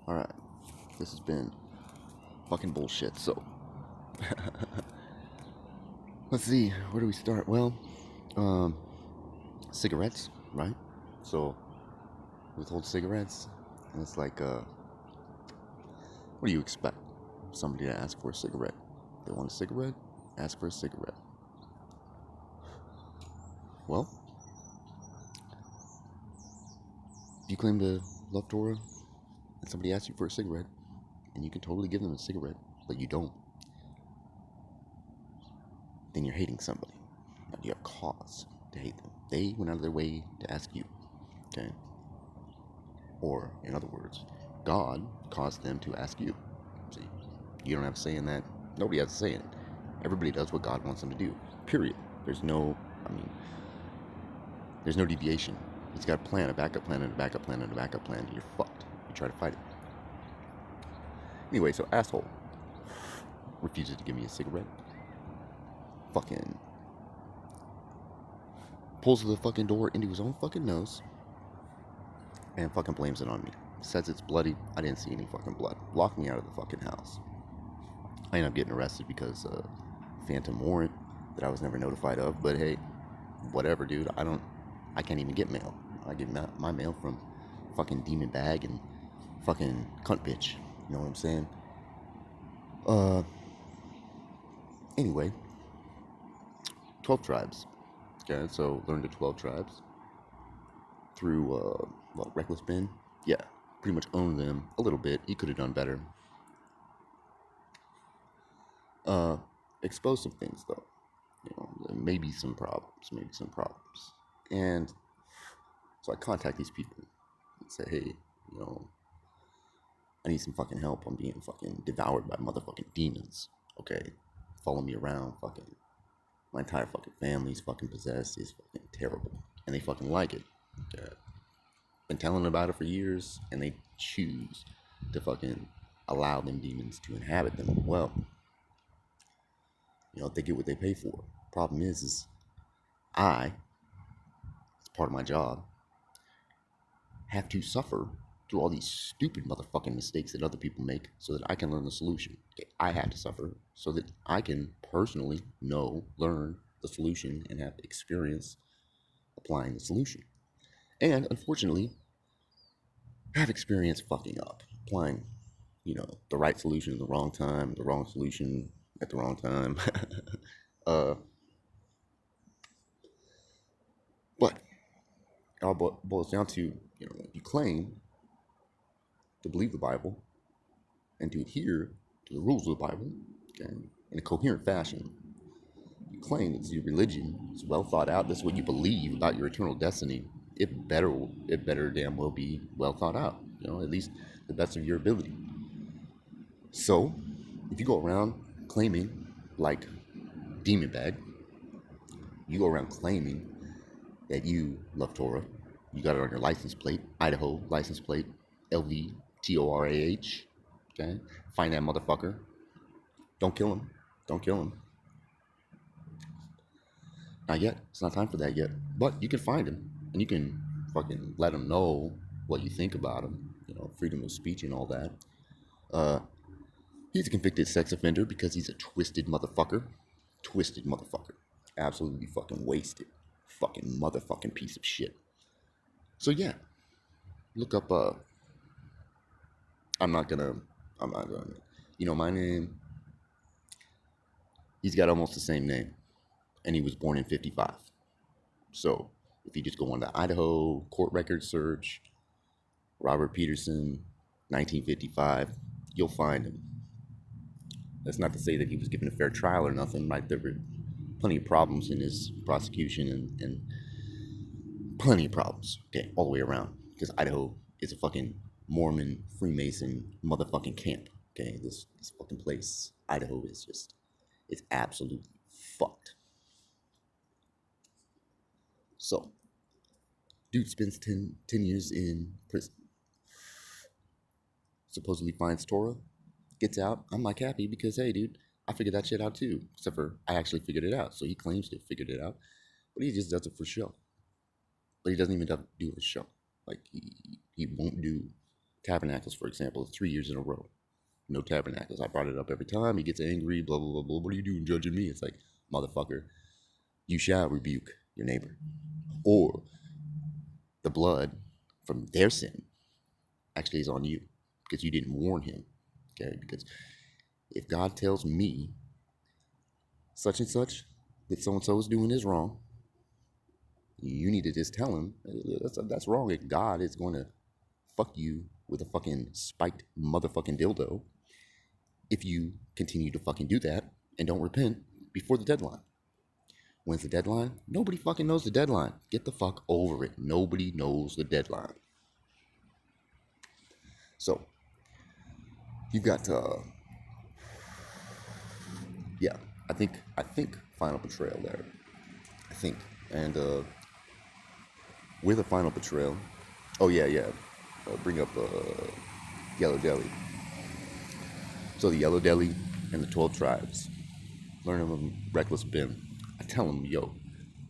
Alright, this has been fucking bullshit, so. Let's see, where do we start? Well, um, cigarettes, right? So, withhold cigarettes, and it's like, what do you expect? Somebody to ask for a cigarette. They want a cigarette? Ask for a cigarette. Well, if you claim to love Torah, and somebody asks you for a cigarette, and you can totally give them a cigarette, but you don't, then you're hating somebody. And you have cause to hate them. They went out of their way to ask you, okay? Or, in other words, God caused them to ask you. See, you don't have a say in that. Nobody has a say in it. Everybody does what God wants them to do. Period. There's no, there's no deviation. He's got a plan, a backup plan, and a backup plan, and a backup plan. You're fucked. You try to fight it. Anyway, so asshole refuses to give me a cigarette. Fucking pulls the fucking door into his own fucking nose and fucking blames it on me. Says it's bloody. I didn't see any fucking blood. Locked me out of the fucking house. I ended up getting arrested because phantom warrant that I was never notified of. But hey, whatever, dude. I can't even get mail. I get my mail from fucking Demon Bag and fucking Cunt Bitch. You know what I'm saying? Anyway, 12 tribes. Okay, so learned the 12 tribes through Reckless Ben. Yeah, pretty much owned them a little bit. He could have done better. Exposed some things though. You know, maybe some problems. And so I contact these people and say, hey, you know, I need some fucking help. I'm being fucking devoured by motherfucking demons. Okay, follow me around. Fucking my entire fucking family's fucking possessed. It's fucking terrible, and they fucking like it. Okay. Been telling them about it for years, and they choose to fucking allow them demons to inhabit them. Well, you know, they get what they pay for. Problem is I, it's part of my job, have to suffer through all these stupid motherfucking mistakes that other people make so that I can learn the solution. Okay, I have to suffer so that I can personally learn the solution and have experience applying the solution. And unfortunately, have experience fucking up, applying, you know, the right solution at the wrong time, the wrong solution at the wrong time. But it all boils down to, you know, you claim to believe the Bible and to adhere to the rules of the Bible, okay, in a coherent fashion. You claim that your religion is well thought out. That's what you believe about your eternal destiny. It better damn well be well thought out. You know, at least the best of your ability. So, if you go around claiming, like Demon Bag, you go around claiming that you love Torah, you got it on your license plate, Idaho license plate, LVTORAH, okay? Find that motherfucker. Don't kill him. Don't kill him. Not yet. It's not time for that yet. But you can find him, and you can fucking let him know what you think about him. You know, freedom of speech and all that. He's a convicted sex offender because he's a twisted motherfucker. Twisted motherfucker. Absolutely fucking wasted. Fucking motherfucking piece of shit. So yeah. Look up, I'm not gonna, you know my name? He's got almost the same name. And he was born in 55. So if you just go on the Idaho court record search, Robert Peterson, 1955, you'll find him. That's not to say that he was given a fair trial or nothing, right? There were plenty of problems in his prosecution and plenty of problems, okay, all the way around. Because Idaho is a fucking Mormon Freemason motherfucking camp, okay? This fucking place, Idaho, is just, it's absolutely fucked. So, dude spends 10 years in prison. Supposedly finds Torah, gets out. I'm like happy because, hey, dude, I figured that shit out too. Except for I actually figured it out. So he claims to have figured it out, but he just does it for show. But he doesn't even do it for show. Like he won't do Tabernacles, for example, 3 years in a row. No tabernacles. I brought it up every time. He gets angry, blah, blah, blah, blah. What are you doing judging me? It's like, motherfucker, you shall rebuke your neighbor. Or the blood from their sin actually is on you because you didn't warn him. Okay? Because if God tells me such and such that so and so is doing is wrong, you need to just tell him that's wrong. And God is going to fuck you with a fucking spiked motherfucking dildo if you continue to fucking do that and don't repent before the deadline. When's the deadline? Nobody fucking knows the deadline. Get the fuck over it. Nobody knows the deadline. So, you've got yeah, I think Final Betrayal there. I think. And with a Final Betrayal, oh yeah, bring up Yellow Deli. So the Yellow Deli and the 12 tribes. Learn from Reckless Ben. I tell him, yo,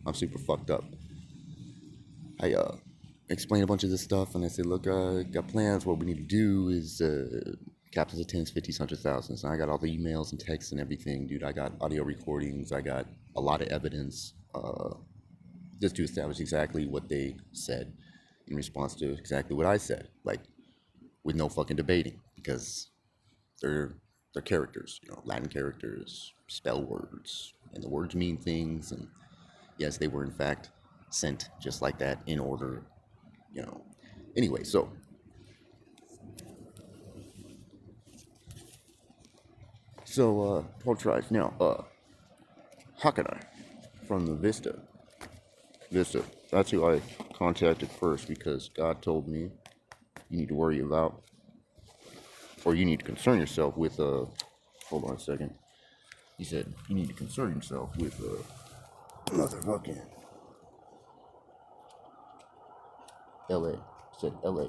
I'm super fucked up. I explain a bunch of this stuff, and I say, look, got plans. What we need to do is captains of tens, 50s, 100,000s. And I got all the emails and texts and everything, dude. I got audio recordings. I got a lot of evidence just to establish exactly what they said in response to exactly what I said, like with no fucking debating, because they're characters, Latin characters, spell words, and the words mean things. And yes, they were in fact sent just like that in order, Anyway, so 12 tribes. Now, Hakanai from the Vista. That's who I contacted first because God told me you need to worry about, or you need to concern yourself with, hold on a second. He said you need to concern yourself with, motherfucking LA. He said LA.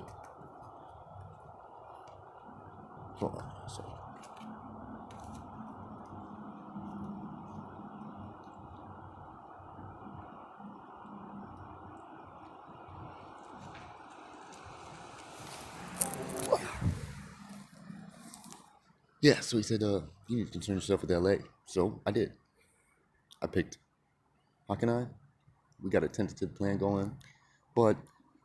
Hold on a second. Yeah, so he said, you need to concern yourself with LA. So I did. I picked Hakanai. We got a tentative plan going, but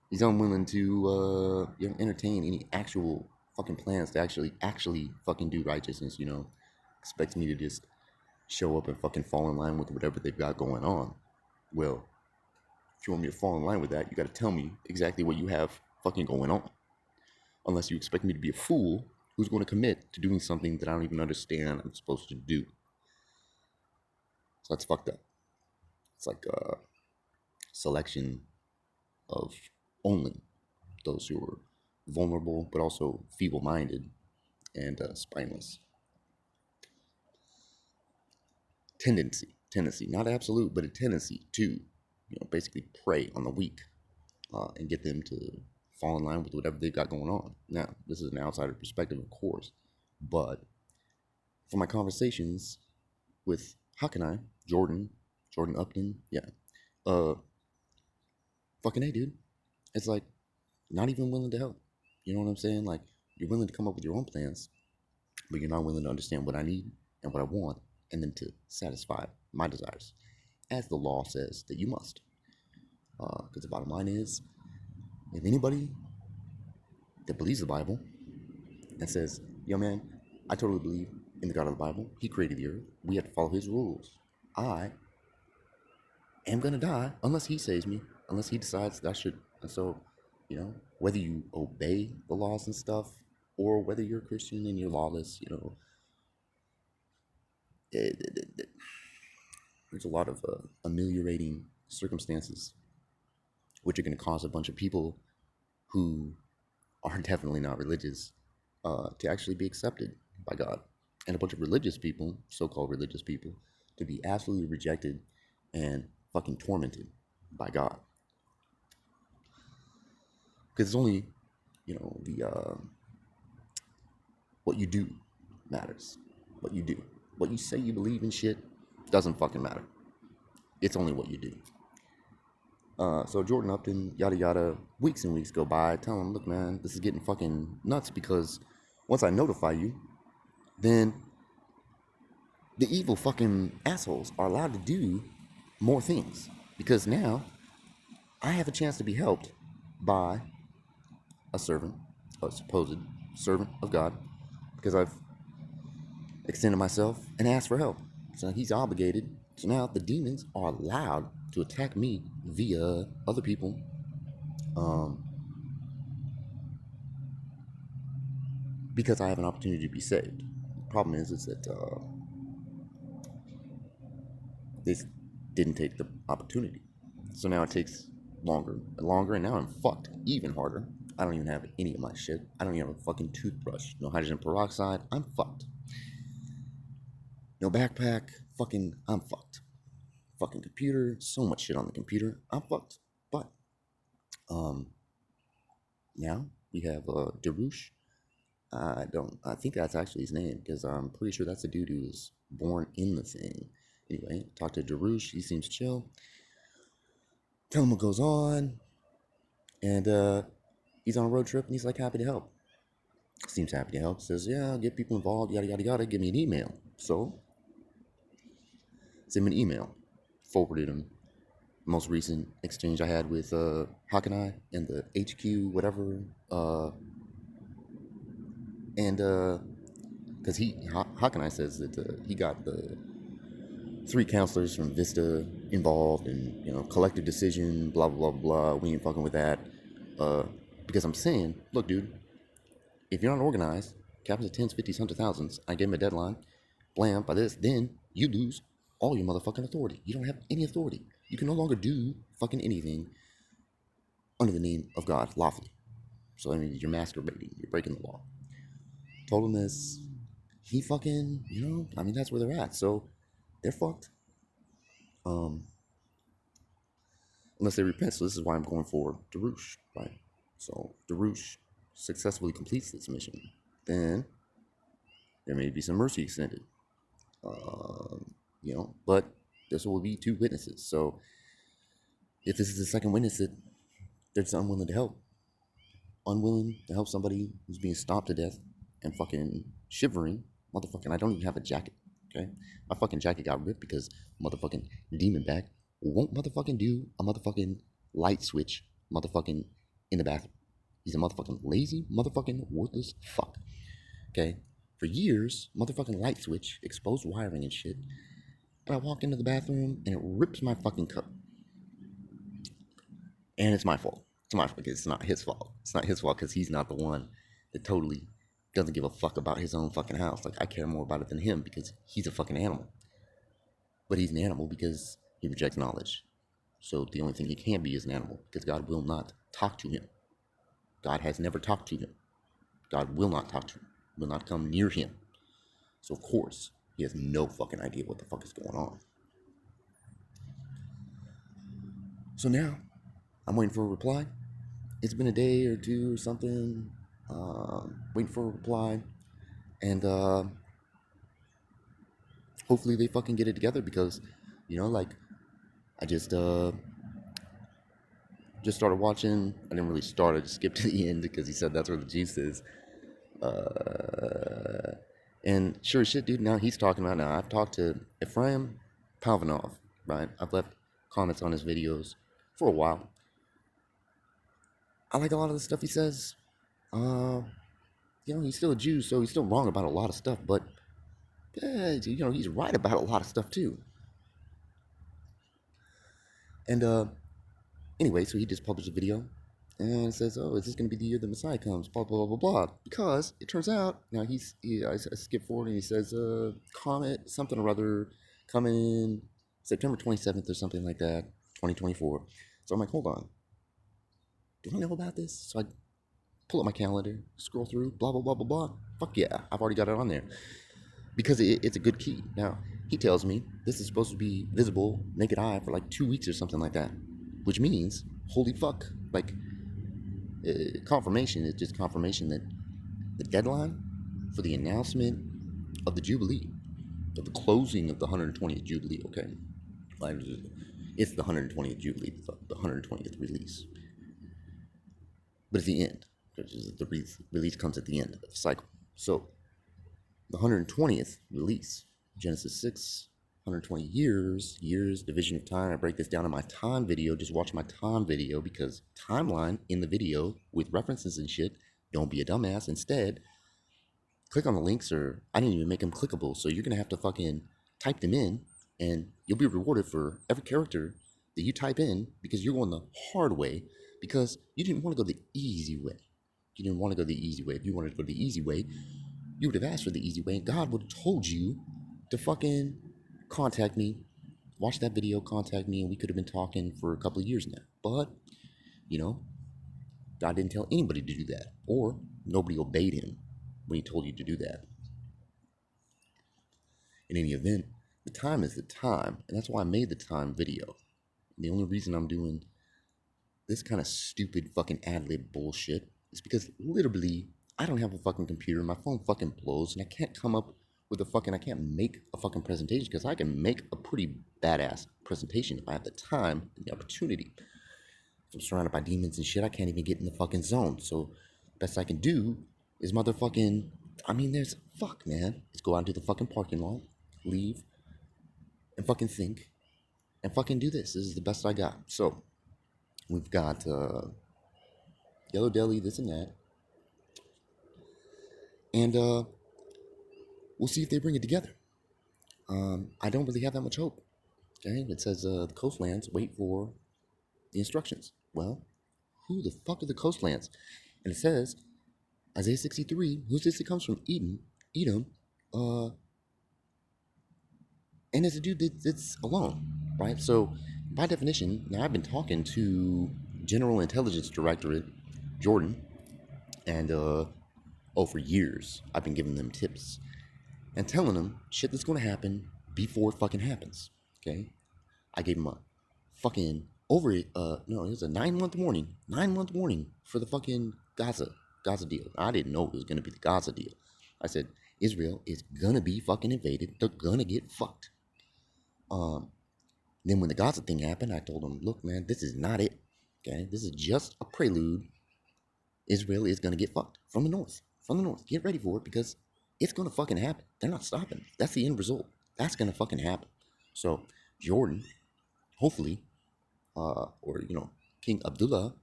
he's unwilling to entertain any actual fucking plans to actually fucking do righteousness, Expects me to just show up and fucking fall in line with whatever they've got going on. Well, if you want me to fall in line with that, you gotta tell me exactly what you have fucking going on. Unless you expect me to be a fool who's going to commit to doing something that I don't even understand I'm supposed to do. So that's fucked up. It's like a selection of only those who are vulnerable but also feeble-minded and spineless. Tendency, not absolute, but a tendency to, basically prey on the weak and get them to fall in line with whatever they've got going on. Now, this is an outsider perspective, of course, but for my conversations with Hakanai, Jordan Upton, fucking A, dude. It's like, not even willing to help. You know what I'm saying? Like, you're willing to come up with your own plans, but you're not willing to understand what I need and what I want, and then to satisfy my desires, as the law says that you must. Because the bottom line is, if anybody that believes the Bible and says, yo man, I totally believe in the God of the Bible, he created the earth, we have to follow his rules. I am gonna die unless he saves me, unless he decides that I should. And so, whether you obey the laws and stuff, or whether you're a Christian and you're lawless, there's a lot of ameliorating circumstances which are going to cause a bunch of people who are definitely not religious to actually be accepted by God, and a bunch of religious people, so-called religious people, to be absolutely rejected and fucking tormented by God. Because it's only, what you do matters. What you do. What you say you believe in shit doesn't fucking matter. It's only what you do. So Jordan Upton, yada yada, weeks and weeks go by. I tell him, look, man, this is getting fucking nuts because once I notify you, then the evil fucking assholes are allowed to do more things. Because now I have a chance to be helped by a servant, a supposed servant of God, because I've extended myself and asked for help. So he's obligated. So now the demons are allowed to attack me via other people. Because I have an opportunity to be saved. The problem is that they didn't take the opportunity. So now it takes longer and longer, and now I'm fucked even harder. I don't even have any of my shit. I don't even have a fucking toothbrush. No hydrogen peroxide. I'm fucked. No backpack. Fucking, I'm fucked. Fucking computer. So much shit on the computer. I'm fucked. But, um, now we have Darush. I think that's actually his name because I'm pretty sure that's the dude who was born in the thing. Anyway, talk to Darush. He seems chill. Tell him what goes on. And he's on a road trip and he's like happy to help. Seems happy to help. Says, yeah, I'll get people involved, yada, yada, yada. Give me an email. So, send him an email. Forwarded him. Most recent exchange I had with Hawkeye and the HQ, whatever. And because Hawkeye says that he got the 3 counselors from Vista involved in, collective decision, blah, blah, blah, blah. We ain't fucking with that. Because I'm saying, look, dude, if you're not organized, captains of tens, 50s, 100,000s, I gave him a deadline, blam, by this, then you lose all your motherfucking authority. You don't have any authority. You can no longer do fucking anything under the name of God lawfully. So, I mean, you're masturbating, you're breaking the law. Told him this. He fucking, that's where they're at. So, they're fucked. Unless they repent. So this is why I'm going for Darush, right? So Darush successfully completes this mission, then there may be some mercy extended. But this will be 2 witnesses. So if this is the second witness that they're just unwilling to help somebody who's being stomped to death and fucking shivering, motherfucking, I don't even have a jacket, okay? My fucking jacket got ripped because motherfucking demon bag won't motherfucking do a motherfucking light switch motherfucking in the bathroom. He's a motherfucking lazy, motherfucking worthless fuck, okay? For years, motherfucking light switch, exposed wiring and shit, and I walk into the bathroom and it rips my fucking cup. And it's my fault. It's my fault because it's not his fault. It's not his fault because he's not the one that totally doesn't give a fuck about his own fucking house. Like, I care more about it than him because he's a fucking animal. But he's an animal because he rejects knowledge. So the only thing he can be is an animal because God will not talk to him. God has never talked to him. God will not talk to him. Will not come near him. So of course, he has no fucking idea what the fuck is going on. So now, I'm waiting for a reply. It's been a day or 2 or something. Waiting for a reply. And hopefully they fucking get it together because, I just started watching. I didn't really start. I just skipped to the end because he said that's where the juice is. And sure as shit, dude, now he's talking about now. I've talked to Ephraim Palvanov, right? I've left comments on his videos for a while. I like a lot of the stuff he says. He's still a Jew, so he's still wrong about a lot of stuff, but, he's right about a lot of stuff, too. And, anyway, so he just published a video, and says, oh, is this going to be the year the Messiah comes, blah, blah, blah, blah, because it turns out, now I skip forward, and he says, comet, something or other, coming September 27th or something like that, 2024. So I'm like, hold on. Do I know about this? So I pull up my calendar, scroll through, blah, blah, blah, blah, blah. Fuck yeah, I've already got it on there. Because it's a good key. Now, he tells me this is supposed to be visible, naked eye, for like 2 weeks or something like that. Which means, holy fuck, like, confirmation is just confirmation that the deadline for the announcement of the Jubilee, of the closing of the 120th Jubilee, okay? Like, It's the 120th Jubilee, the 120th release. But it's the end, because the release comes at the end of the cycle. So the 120th release, Genesis 6, 120 years, division of time. I break this down in my time video. Just watch my time video, because timeline in the video with references and shit. Don't be a dumbass. Instead, click on the links, or I didn't even make them clickable. So you're going to have to fucking type them in, and you'll be rewarded for every character that you type in, because you're going the hard way, because you didn't want to go the easy way. You didn't want to go the easy way. If you wanted to go the easy way, you would have asked for the easy way, and God would have told you to fucking contact me, watch that video, contact me, and we could have been talking for a couple of years now. But, you know, God didn't tell anybody to do that, or nobody obeyed him when he told you to do that. In any event, the time is the time, and that's why I made the time video. And the only reason I'm doing this kind of stupid fucking ad-lib bullshit is because literally I don't have a fucking computer. My phone fucking blows, and I can't come up with I can't make a fucking presentation, because I can make a pretty badass presentation if I have the time and the opportunity. If I'm surrounded by demons and shit, I can't even get in the fucking zone. So best I can do is motherfucking, man. Let's go out into the fucking parking lot, leave, and fucking think, and fucking do this. This is the best I got. So we've got Yellow Deli, this and that. And we'll see if they bring it together. I don't really have that much hope. Okay, it says the Coastlands, wait for the instructions. Well, who the fuck are the Coastlands? And it says, Isaiah 63, who's this? It comes from Edom, and it's a dude that's alone, right? So, by definition, now I've been talking to General Intelligence Directorate, Jordan, and, for years, I've been giving them tips and telling them shit that's going to happen before it fucking happens, okay? I gave them a fucking it was a 9-month warning for the fucking Gaza deal. I didn't know it was going to be the Gaza deal. I said, Israel is going to be fucking invaded. They're going to get fucked. Then when the Gaza thing happened, I told them, look, man, this is not it. Okay, this is just a prelude. Israel is going to get fucked from the north. Get ready for it, because it's going to fucking happen. They're not stopping. That's the end result. That's going to fucking happen. So Jordan, hopefully, King Abdullah,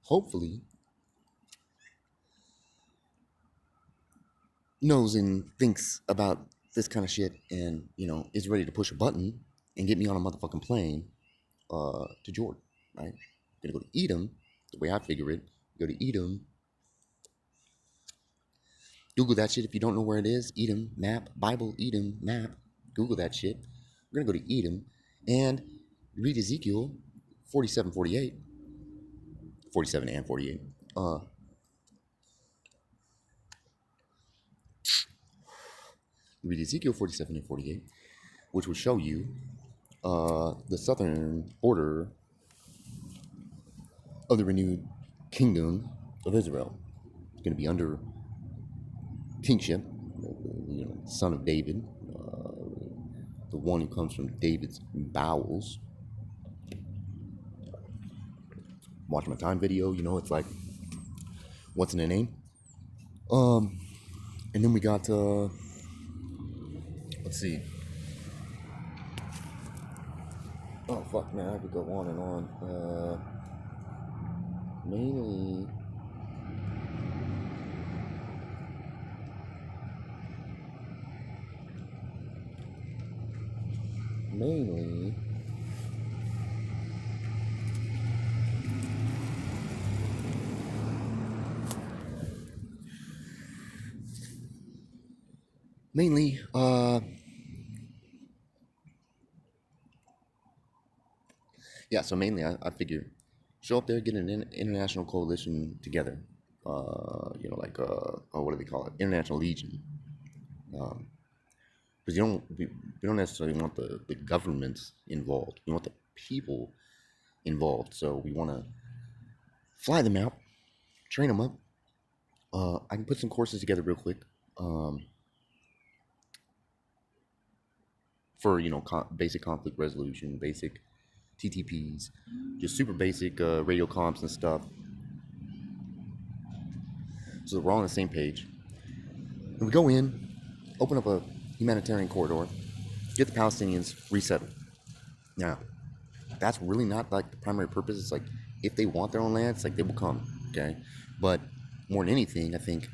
hopefully, knows and thinks about this kind of shit, and, is ready to push a button and get me on a motherfucking plane to Jordan, right? Gonna go to Edom, the way I figure it. Go to Edom. Google that shit if you don't know where it is. Edom map, Bible Edom map. Google that shit. We're gonna go to Edom and read Ezekiel 47, 48. 47 and 48. Read Ezekiel 47 and 48, which will show you the southern border of the renewed kingdom of Israel. It's going to be under kingship, son of David, the one who comes from David's bowels. Watch my time video, it's like, what's in the name? And then we got, let's see. Oh, fuck, man, I could go on and on. Mainly, so mainly I figure show up there, get an international coalition together. What do they call it? International Legion. Because we don't necessarily want the governments involved. We want the people involved. So we want to fly them out, train them up. I can put some courses together real quick. For basic conflict resolution, basic TTPs, just super basic radio comms and stuff. So we're all on the same page. And we go in, open up a humanitarian corridor, get the Palestinians resettled. Now, that's really not like the primary purpose. It's like if they want their own land, it's like they will come, okay? But more than anything, I think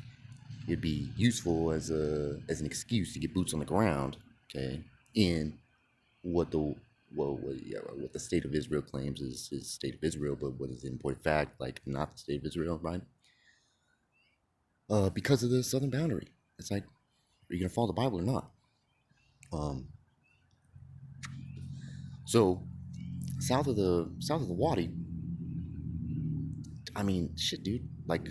it'd be useful as an excuse to get boots on the ground, okay, in what the what the state of Israel claims is state of Israel, but what is in point of fact like not the state of Israel, right? Because of the southern boundary, it's like, are you gonna follow the Bible or not? So south of the Wadi, I mean, shit, dude. Like,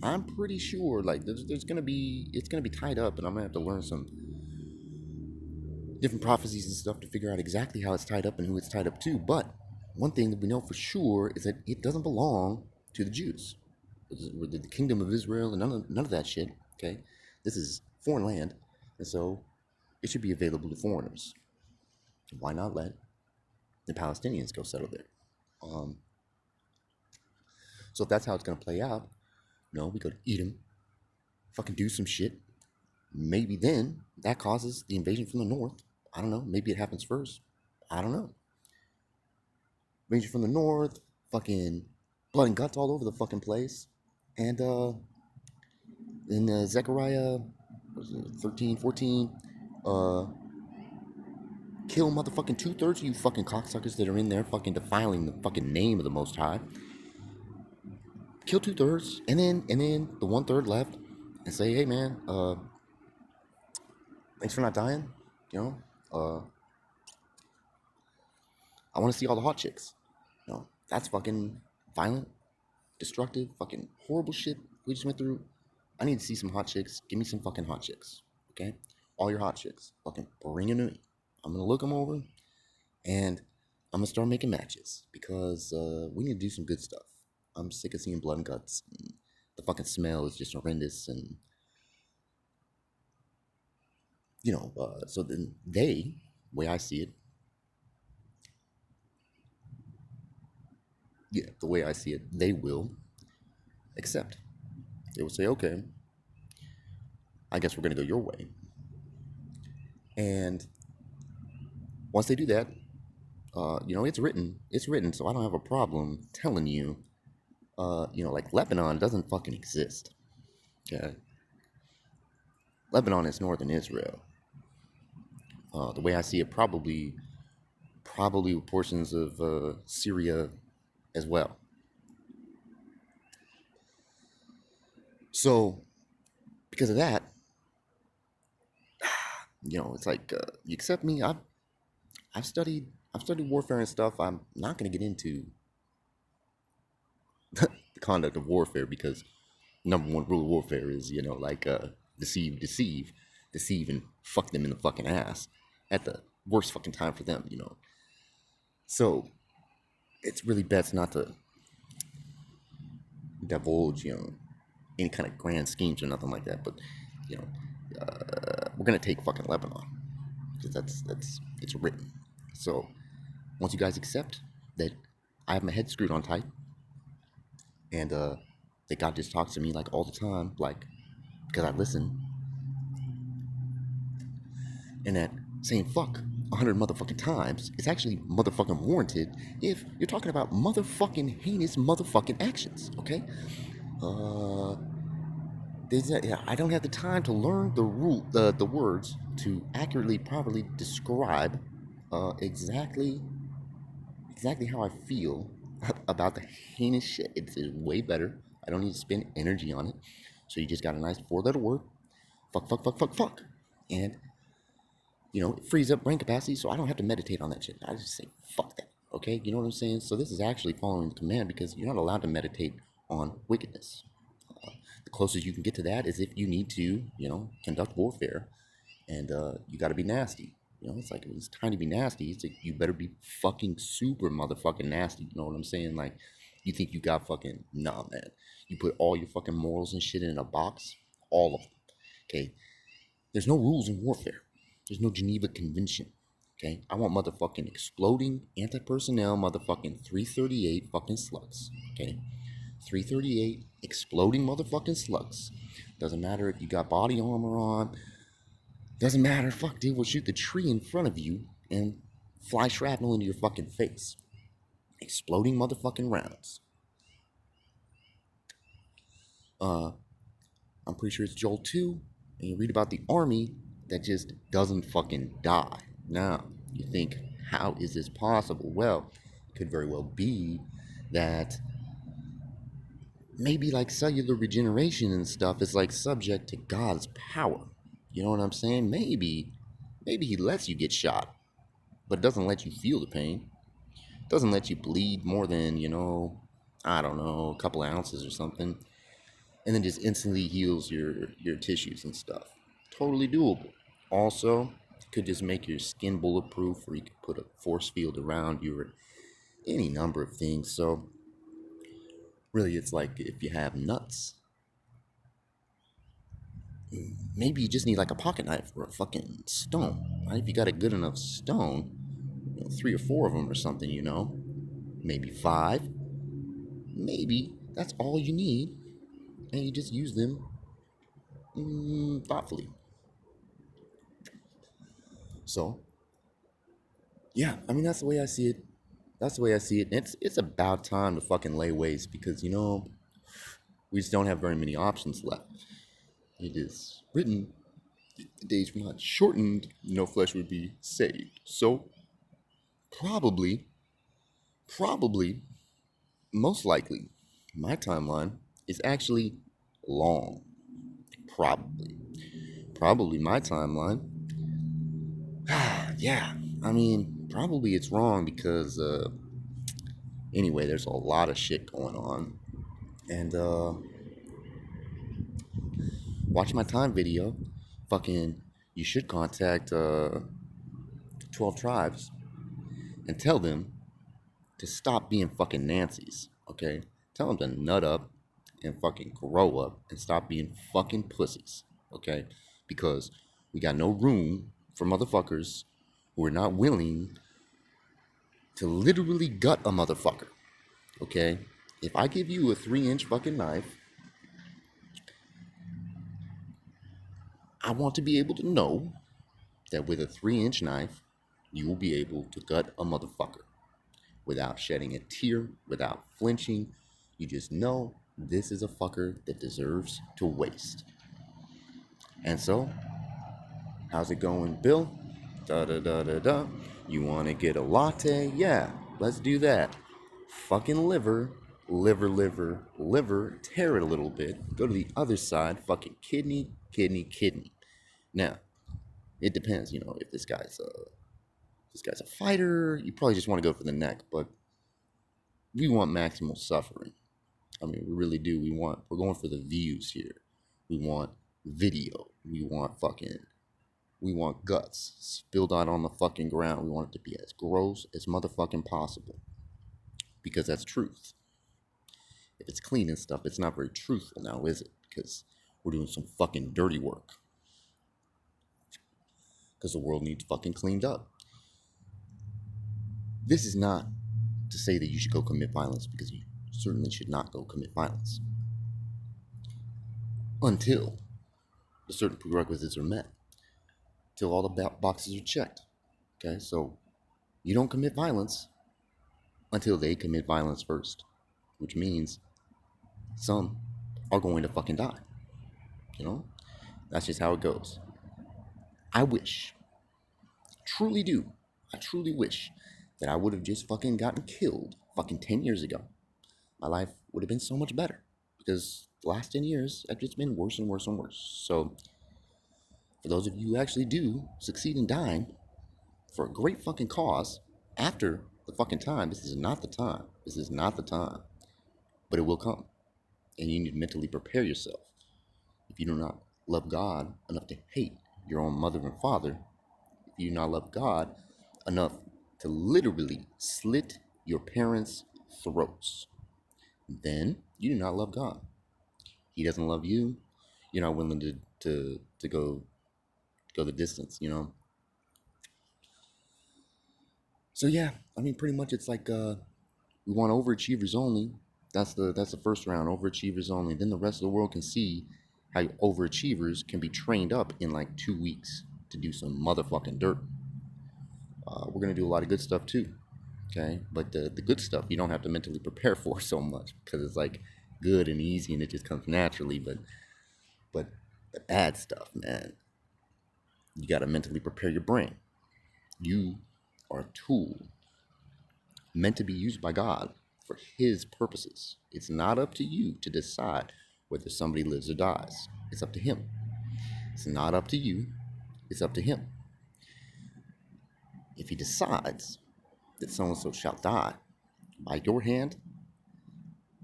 I'm pretty sure like there's gonna be it's gonna be tied up, and I'm gonna have to learn some different prophecies and stuff to figure out exactly how it's tied up and who it's tied up to. But one thing that we know for sure is that it doesn't belong to the Jews. The kingdom of Israel and none of that shit. Okay, this is foreign land, and so it should be available to foreigners. Why not let the Palestinians go settle there? So if that's how it's gonna play out, we go to Edom, fucking do some shit. Maybe then that causes the invasion from the north. I don't know. Maybe it happens first. I don't know. Invasion from the north, fucking blood and guts all over the fucking place. And in Zechariah 13, 14, kill motherfucking 2/3 of you fucking cocksuckers that are in there fucking defiling the fucking name of the Most High. Kill 2/3, and then the 1/3 left, and say, hey man, thanks for not dying. I want to see all the hot chicks. That's fucking violent, destructive, fucking horrible shit we just went through. I need to see some hot chicks. Give me some fucking hot chicks, okay? All your hot chicks, fucking bring them to me. I'm gonna look them over, and I'm gonna start making matches because we need to do some good stuff. I'm sick of seeing blood and guts. And the fucking smell is just horrendous, and so then the way I see it, the way I see it, they will accept. They will say, okay, I guess we're gonna go your way. And once they do that, it's written, so I don't have a problem telling you, like Lebanon doesn't fucking exist. Okay, Lebanon is northern Israel. The way I see it, probably portions of Syria as well. So, because of that, it's like you accept me. I've studied warfare and stuff. I'm not going to get into the conduct of warfare because number one rule of warfare is deceive, and fuck them in the fucking ass at the worst fucking time for them. So it's really best not to divulge any kind of grand schemes or nothing like that. But we're gonna take fucking Lebanon because it's written. So once you guys accept that I have my head screwed on tight, and that God just talks to me like all the time, like because I listen, and that saying fuck 100 motherfucking times is actually motherfucking warranted if you're talking about motherfucking heinous motherfucking actions. Okay, I don't have the time to learn the words to accurately, properly describe exactly how I feel about the heinous shit. It's way better. I don't need to spend energy on it. So you just got a nice 4-letter word, fuck, fuck, fuck, fuck, fuck, and it frees up brain capacity, so I don't have to meditate on that shit. I just say fuck that. Okay, you know what I'm saying? So this is actually following the command because you're not allowed to meditate on wickedness. The closest you can get to that is if you need to, conduct warfare, and you got to be nasty. It's like it's time to be nasty. It's like you better be fucking super motherfucking nasty. You know what I'm saying? Like, you think you got fucking nah, man. You put all your fucking morals and shit in a box, all of them. Okay, there's no rules in warfare. There's no Geneva Convention. Okay, I want motherfucking exploding anti-personnel motherfucking 338 fucking slugs. Okay, 338 exploding motherfucking slugs. Doesn't matter if you got body armor on. Doesn't matter. Fuck, dude, we'll shoot the tree in front of you and fly shrapnel into your fucking face. Exploding motherfucking rounds. I'm pretty sure it's Joel 2, and you read about the army that just doesn't fucking die. Now, you think, how is this possible? Well, it could very well be that maybe like cellular regeneration and stuff is like subject to God's power. You know what I'm saying? Maybe he lets you get shot, but doesn't let you feel the pain. Doesn't let you bleed more than, I don't know, a couple ounces or something. And then just instantly heals your tissues and stuff. Totally doable. Also, could just make your skin bulletproof, or you could put a force field around you, or any number of things. So really, it's like if you have nuts, maybe you just need like a pocket knife or a fucking stone, right? If you got a good enough stone, 3 or 4 of them or something, maybe 5, maybe that's all you need, and you just use them thoughtfully. So, yeah, I mean, that's the way I see it. That's the way I see it. It's about time to fucking lay waste because, we just don't have very many options left. It is written, the days were not shortened, no flesh would be saved. So, probably, probably, most likely, my timeline is actually long. Probably. Probably my timeline. Yeah, I mean, probably it's wrong because, anyway, there's a lot of shit going on. And, watch my time video. Fucking, you should contact 12 tribes and tell them to stop being fucking Nancy's, okay? Tell them to nut up and fucking grow up and stop being fucking pussies, okay? Because we got no room for motherfuckers who are not willing to literally gut a motherfucker, okay? If I give you a 3-inch fucking knife, I want to be able to know that with a 3-inch knife, you will be able to gut a motherfucker without shedding a tear, without flinching. You just know this is a fucker that deserves to waste. And so, how's it going, Bill? Da da da da da. You want to get a latte? Yeah, let's do that. Fucking liver, liver, liver, liver, tear it a little bit. Go to the other side, fucking kidney, kidney, kidney. Now, it depends, if this guy's a fighter, you probably just want to go for the neck, but we want maximal suffering. I mean, we really do. We're going for the views here. We want video. We want guts spilled out on the fucking ground. We want it to be as gross as motherfucking possible. Because that's truth. If it's clean and stuff, it's not very truthful now, is it? Because we're doing some fucking dirty work. Because the world needs fucking cleaned up. This is not to say that you should go commit violence, because you certainly should not go commit violence. Until the certain prerequisites are met. Till all the boxes are checked. Okay, so you don't commit violence until they commit violence first, which means some are going to fucking die. That's just how it goes. I wish, truly do, I truly wish that I would have just fucking gotten killed fucking 10 years ago. My life would have been so much better because the last 10 years have just been worse and worse and worse. So, for those of you who actually do succeed in dying for a great fucking cause after the fucking time, this is not the time. This is not the time. But it will come. And you need to mentally prepare yourself. If you do not love God enough to hate your own mother and father, if you do not love God enough to literally slit your parents' throats, then you do not love God. He doesn't love you. You're not willing to go the distance, So yeah, I mean, pretty much it's like we want overachievers only. That's the first round, overachievers only. Then the rest of the world can see how overachievers can be trained up in like 2 weeks to do some motherfucking dirt. We're gonna do a lot of good stuff too, okay? But the good stuff you don't have to mentally prepare for so much because it's like good and easy and it just comes naturally. But the bad stuff, man, you gotta mentally prepare your brain. You are a tool meant to be used by God for His purposes. It's not up to you to decide whether somebody lives or dies. It's up to Him. It's not up to you. It's up to Him. If He decides that so and so shall die by your hand,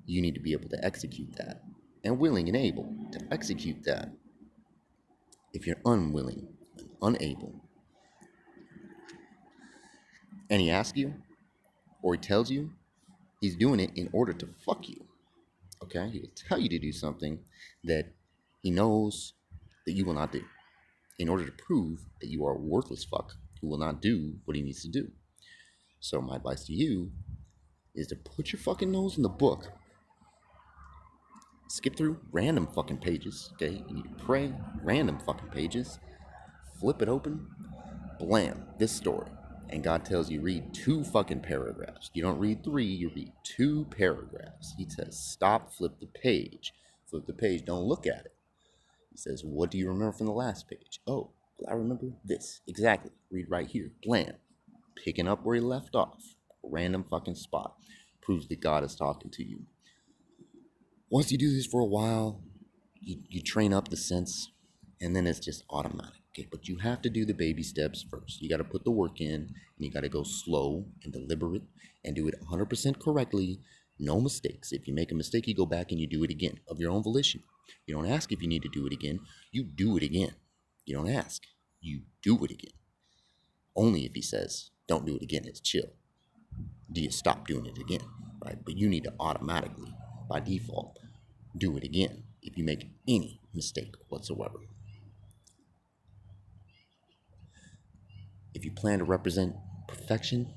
you need to be able to execute that and willing and able to execute that. If you're unwilling and unable, and He asks you or He tells you, He's doing it in order to fuck you. Okay? He will tell you to do something that He knows that you will not do in order to prove that you are a worthless fuck who will not do what he needs to do. So my advice to you is to put your fucking nose in the book, skip through random fucking pages, okay? You need to pray, random fucking pages, flip it open, blam, this story. And God tells you read 2 fucking paragraphs. You don't read 3, you read 2 paragraphs. He says, stop, flip the page. Flip the page, don't look at it. He says, what do you remember from the last page? Oh, I remember this. Exactly. Read right here. Blam. Picking up where he left off. Random fucking spot. Proves that God is talking to you. Once you do this for a while, you train up the sense, and then it's just automatic. Okay, but you have to do the baby steps first. You got to put the work in, and you got to go slow and deliberate and do it 100% correctly. No mistakes. If you make a mistake, you go back and you do it again of your own volition. You don't ask if you need to do it again. You do it again. You don't ask. You do it again. Only if he says, don't do it again, it's chill. Do you stop doing it again, right? But you need to automatically, by default, do it again if you make any mistake whatsoever. If you plan to represent perfection,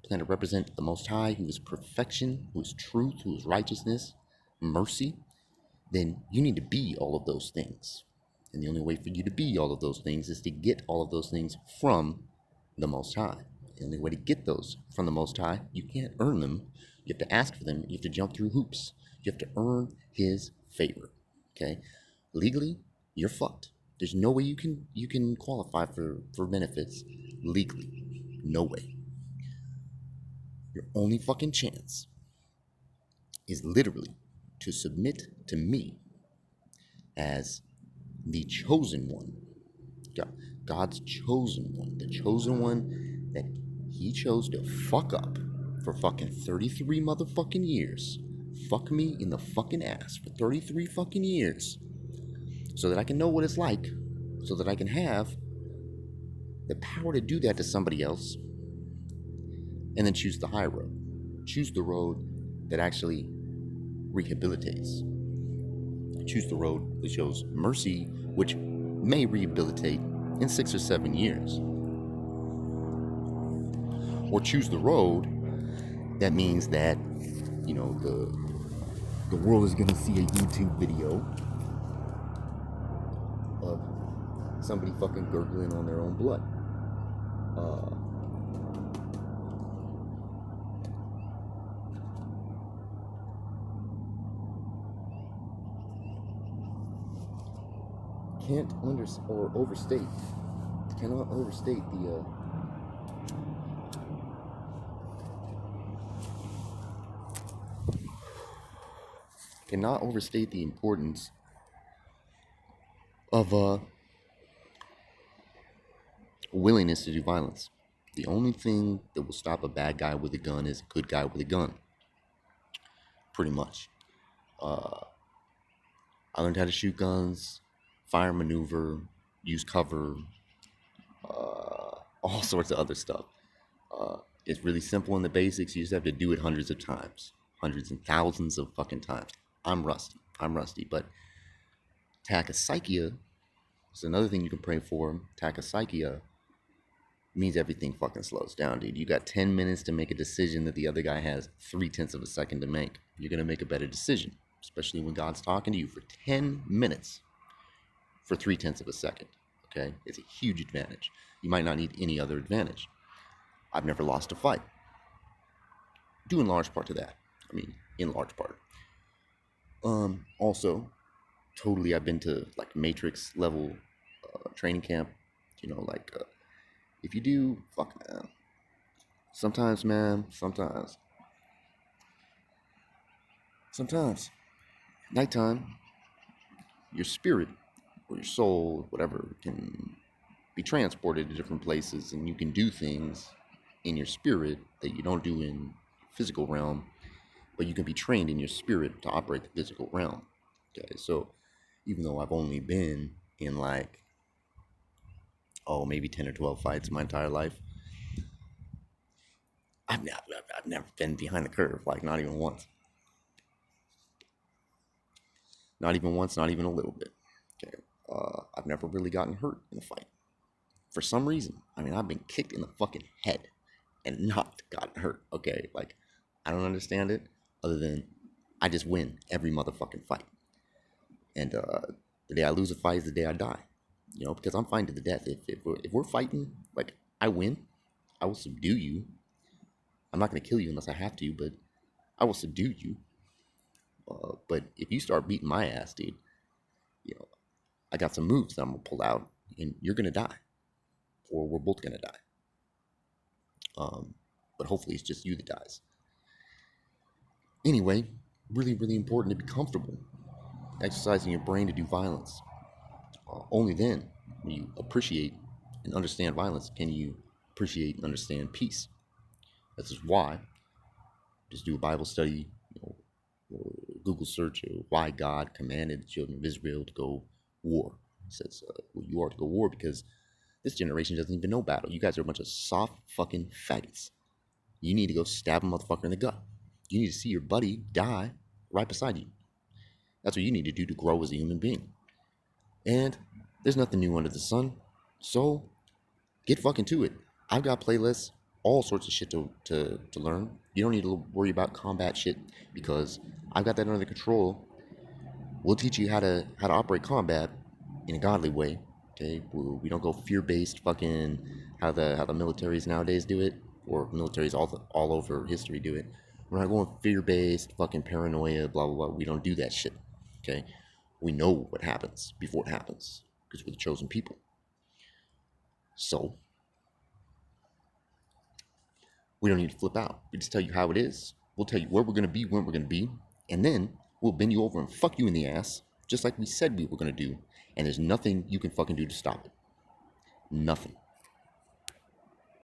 plan to represent the Most High, who is perfection, who is truth, who is righteousness, mercy, then you need to be all of those things. And the only way for you to be all of those things is to get all of those things from the Most High. The only way to get those from the Most High, you can't earn them. You have to ask for them. You have to jump through hoops. You have to earn His favor. Okay? Legally, you're fucked. There's no way you can qualify for benefits legally. No way. Your only fucking chance is literally to submit to me as the chosen one. God's chosen one. The chosen one that He chose to fuck up for fucking 33 motherfucking years. Fuck me in the fucking ass for 33 fucking years. So that I can know what it's like. So that I can have the power to do that to somebody else. And then choose the high road. Choose the road that actually rehabilitates. Choose the road that shows mercy, which may rehabilitate in 6 or 7 years. Or choose the road that means that, you know, the world is gonna see a YouTube video of somebody fucking gurgling on their own blood. Cannot overstate the importance of willingness to do violence. The only thing that will stop a bad guy with a gun is a good guy with a gun. Pretty much. I learned how to shoot guns, fire maneuver, use cover, all sorts of other stuff. It's really simple in the basics. You just have to do it hundreds of times, hundreds and thousands of fucking times. I'm rusty, but tachypsychia is another thing you can pray for. Tachypsychia means everything fucking slows down, dude. You got 10 minutes to make a decision that the other guy has 3/10 of a second to make. You're going to make a better decision, especially when God's talking to you for 10 minutes for 3/10 of a second. Okay? It's a huge advantage. You might not need any other advantage. I've never lost a fight. Due in large part to that. I mean, in large part. Also, totally, I've been to like Matrix level training camp. You know, like if you do, fuck man. Sometimes, man, sometimes, nighttime, your spirit or your soul, whatever, can be transported to different places, and you can do things in your spirit that you don't do in physical realm, but you can be trained in your spirit to operate the physical realm. Okay, so even though I've only been in like, maybe 10 or 12 fights my entire life, I've never been behind the curve, like not even once. Not even once, not even a little bit. Okay, I've never really gotten hurt in a fight. For some reason, I mean, I've been kicked in the fucking head and not gotten hurt. Okay, like, I don't understand it other than I just win every motherfucking fight. And the day I lose a fight is the day I die. You know, because I'm fighting to the death. If we're fighting, like, I win, I will subdue you. I'm not going to kill you unless I have to, but I will subdue you. But if you start beating my ass, dude, you know, I got some moves that I'm going to pull out, and you're going to die. Or we're both going to die. But hopefully it's just you that dies. Anyway, really, really important to be comfortable exercising your brain to do violence. Only then, when you appreciate and understand violence, can you appreciate and understand peace. This is why, just do a Bible study, you know, or Google search why God commanded the children of Israel to go war. It says, you are to go war because this generation doesn't even know battle. You guys are a bunch of soft fucking faggots. You need to go stab a motherfucker in the gut. You need to see your buddy die right beside you. That's what you need to do to grow as a human being. And there's nothing new under the sun. So get fucking to it. I've got playlists, all sorts of shit to learn. You don't need to worry about combat shit because I've got that under control. We'll teach you how to operate combat in a godly way. Okay, we don't go fear-based fucking how the militaries nowadays do it, or militaries all over history do it. We're not going fear-based fucking paranoia, blah blah blah. We don't do that shit. Okay, we know what happens before it happens because we're the chosen people. So we don't need to flip out. We just tell you how it is. We'll tell you where we're gonna be, when we're gonna be, and then we'll bend you over and fuck you in the ass, just like we said we were gonna do. And there's nothing you can fucking do to stop it. Nothing.